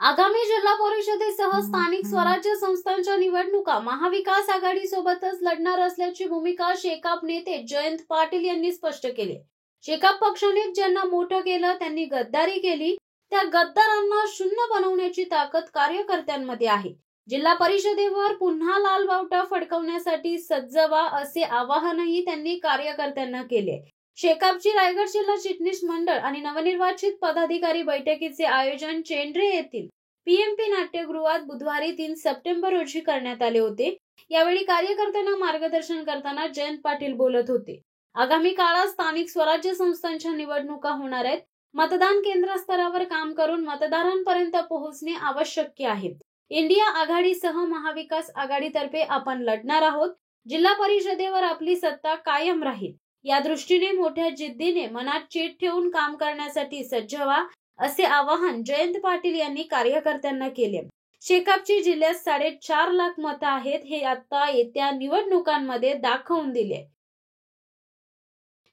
आगामी जिल्हा परिषदेसह स्थानिक स्वराज्य संस्थांच्या निवडणुका महाविकास आघाडीसोबतच लढणार असल्याची भूमिका शेकाप नेते जयंत पाटील यांनी स्पष्ट केली। शेकाप पक्षाने ज्यांना मोठं केलं त्यांनी गद्दारी केली, त्या गद्दारांना शून्य बनवण्याची ताकद कार्यकर्त्यांमध्ये आहे। जिल्हा परिषदेवर पुन्हा लाल बावटा फडकवण्यासाठी सज्ज व्हा असे आवाहनही त्यांनी कार्यकर्त्यांना केले। शेकापची रायगड जिल्हा चिटणीस मंडळ आणि नवनिर्वाचित पदाधिकारी बैठकीचे आयोजन चेंड्रे येथील पीएमपी नाट्यगृहात बुधवारी 3 सप्टेंबर रोजी करण्यात आले होते। यावेळी कार्यकर्त्यांना मार्गदर्शन करताना जयंत पाटील बोलत होते। आगामी काळात स्थानिक स्वराज्य संस्थांच्या निवडणुका होणार आहेत। मतदान केंद्र स्तरावर काम करून मतदारांपर्यंत पोहोचणे आवश्यक आहे। इंडिया आघाडीसह महाविकास आघाडीतर्फे आपण लढणार आहोत। जिल्हा परिषदेवर आपली सत्ता कायम राहील। या दृष्टीने मोठ्या जिद्दीने मनात चीट ठेवून काम करण्यासाठी सज्ज व्हा असे आवाहन जयंत पाटील यांनी कार्यकर्त्यांना केले। शेकापची जिल्ह्यात 4.5 लाख मतं आहेत हे आता येत्या निवडणुकांमध्ये दाखवून दिले।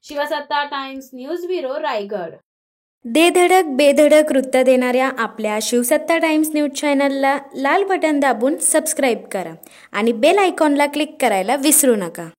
शिवसत्ता टाइम्स न्यूज ब्युरो रायगड। दे धडक बेधडक वृत्त देणाऱ्या आपल्या शिवसत्ता टाइम्स न्यूज चॅनलला लाल बटन दाबून सबस्क्राईब करा आणि बेल आयकॉनला क्लिक करायला विसरू नका।